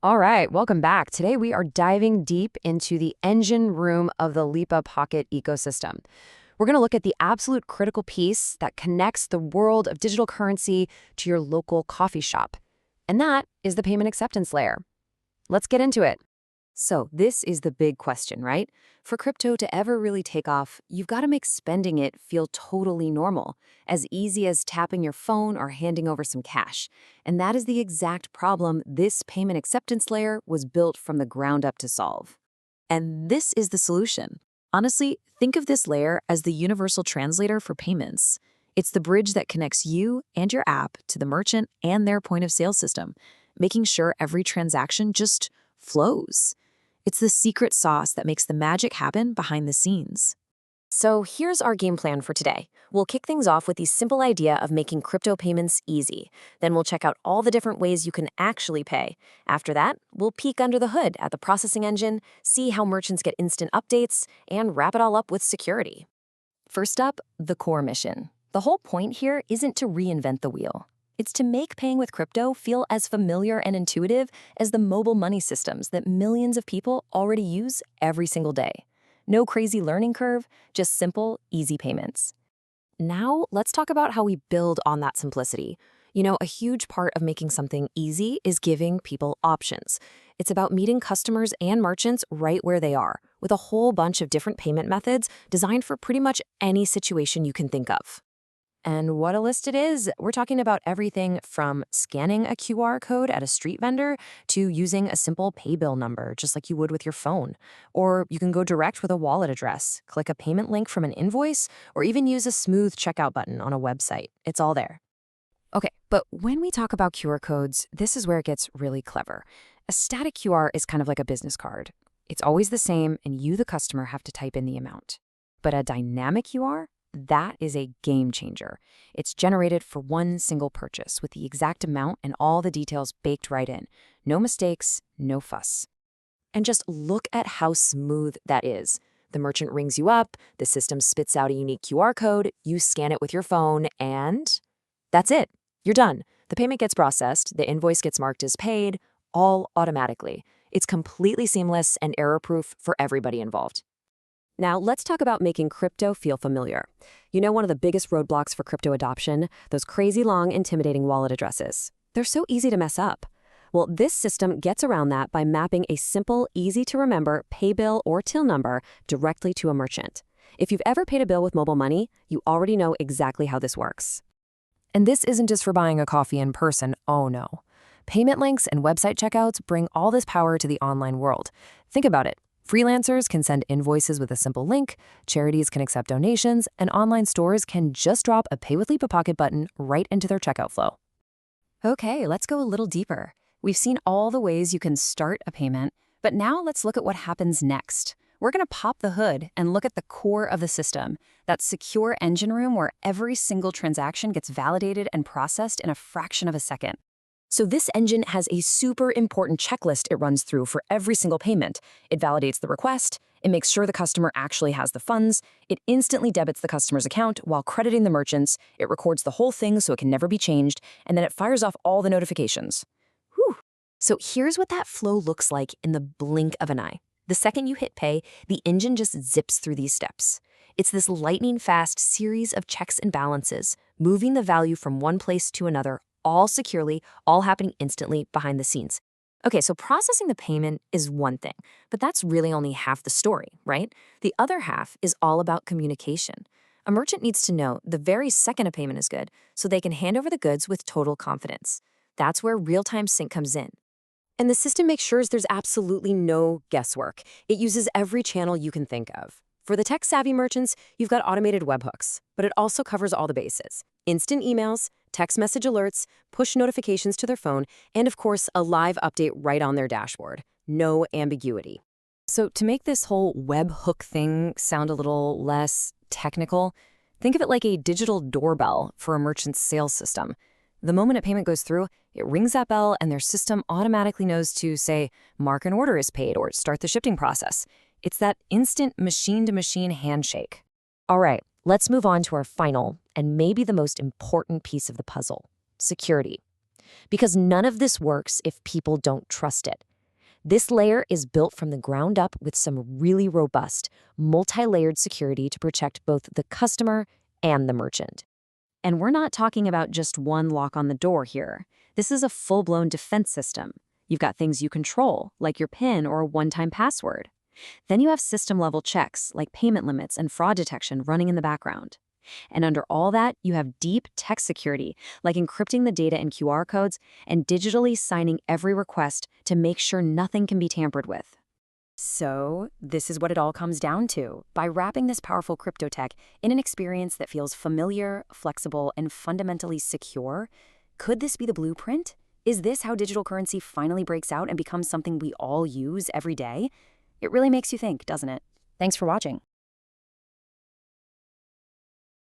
All right, welcome back. Today we are diving deep into the engine room of the Lipa-Pocket ecosystem. We're going to look at the absolute critical piece that connects the world of digital currency to your local coffee shop. And that is the payment acceptance layer. Let's get into it. So this is the big question, right? For crypto to ever really take off, you've got to make spending it feel totally normal, as easy as tapping your phone or handing over some cash. And that is the exact problem this payment acceptance layer was built from the ground up to solve. And this is the solution. Honestly, think of this layer as the universal translator for payments. It's the bridge that connects you and your app to the merchant and their point of sale system, making sure every transaction just flows. It's the secret sauce that makes the magic happen behind the scenes. So here's our game plan for today. We'll kick things off with the simple idea of making crypto payments easy. Then we'll check out all the different ways you can actually pay. After that, we'll peek under the hood at the processing engine, see how merchants get instant updates, and wrap it all up with security. First up, the core mission. The whole point here isn't to reinvent the wheel. It's to make paying with crypto feel as familiar and intuitive as the mobile money systems that millions of people already use every single day. No crazy learning curve, just simple, easy payments. Now, let's talk about how we build on that simplicity. A huge part of making something easy is giving people options. It's about meeting customers and merchants right where they are, with a whole bunch of different payment methods designed for pretty much any situation you can think of. And what a list it is. We're talking about everything from scanning a QR code at a street vendor to using a simple pay bill number, just like you would with your phone. Or you can go direct with a wallet address, click a payment link from an invoice, or even use a smooth checkout button on a website. It's all there. Okay, but when we talk about QR codes, this is where it gets really clever. A static QR is kind of like a business card. It's always the same, and you, the customer, have to type in the amount. But a dynamic QR? That is a game changer. It's generated for one single purchase with the exact amount and all the details baked right in. No mistakes, no fuss. And just look at how smooth that is. The merchant rings you up, the system spits out a unique QR code, you scan it with your phone, and that's it. You're done. The payment gets processed, the invoice gets marked as paid, all automatically. It's completely seamless and error-proof for everybody involved. Now, let's talk about making crypto feel familiar. One of the biggest roadblocks for crypto adoption, those crazy long, intimidating wallet addresses. They're so easy to mess up. Well, this system gets around that by mapping a simple, easy-to-remember pay bill or till number directly to a merchant. If you've ever paid a bill with mobile money, you already know exactly how this works. And this isn't just for buying a coffee in person, oh no. Payment links and website checkouts bring all this power to the online world. Think about it. Freelancers can send invoices with a simple link, charities can accept donations, and online stores can just drop a Pay with Lipa-Pocket button right into their checkout flow. Okay, let's go a little deeper. We've seen all the ways you can start a payment, but now let's look at what happens next. We're going to pop the hood and look at the core of the system, that secure engine room where every single transaction gets validated and processed in a fraction of a second. So this engine has a super important checklist it runs through for every single payment. It validates the request, it makes sure the customer actually has the funds, it instantly debits the customer's account while crediting the merchants, it records the whole thing so it can never be changed, and then it fires off all the notifications. Whew. So here's what that flow looks like in the blink of an eye. The second you hit pay, the engine just zips through these steps. It's this lightning-fast series of checks and balances, moving the value from one place to another, all securely, all happening instantly behind the scenes. Okay, so processing the payment is one thing, but that's really only half the story, right? The other half is all about communication. A merchant needs to know the very second a payment is good so they can hand over the goods with total confidence. That's where real-time sync comes in. And the system makes sure there's absolutely no guesswork. It uses every channel you can think of. For the tech-savvy merchants, you've got automated webhooks, but it also covers all the bases. Instant emails, text message alerts, push notifications to their phone, and of course, a live update right on their dashboard. No ambiguity. So to make this whole webhook thing sound a little less technical, think of it like a digital doorbell for a merchant's sales system. The moment a payment goes through, it rings that bell and their system automatically knows to, say, mark an order as paid or start the shipping process. It's that instant machine-to-machine handshake. All right, let's move on to our final and maybe the most important piece of the puzzle, security. Because none of this works if people don't trust it. This layer is built from the ground up with some really robust, multi-layered security to protect both the customer and the merchant. And we're not talking about just one lock on the door here. This is a full-blown defense system. You've got things you control, like your PIN or a one-time password. Then you have system-level checks, like payment limits and fraud detection running in the background. And under all that, you have deep tech security, like encrypting the data in QR codes and digitally signing every request to make sure nothing can be tampered with. So, this is what it all comes down to. By wrapping this powerful crypto tech in an experience that feels familiar, flexible, and fundamentally secure, could this be the blueprint? Is this how digital currency finally breaks out and becomes something we all use every day? It really makes you think, doesn't it? Thanks for watching.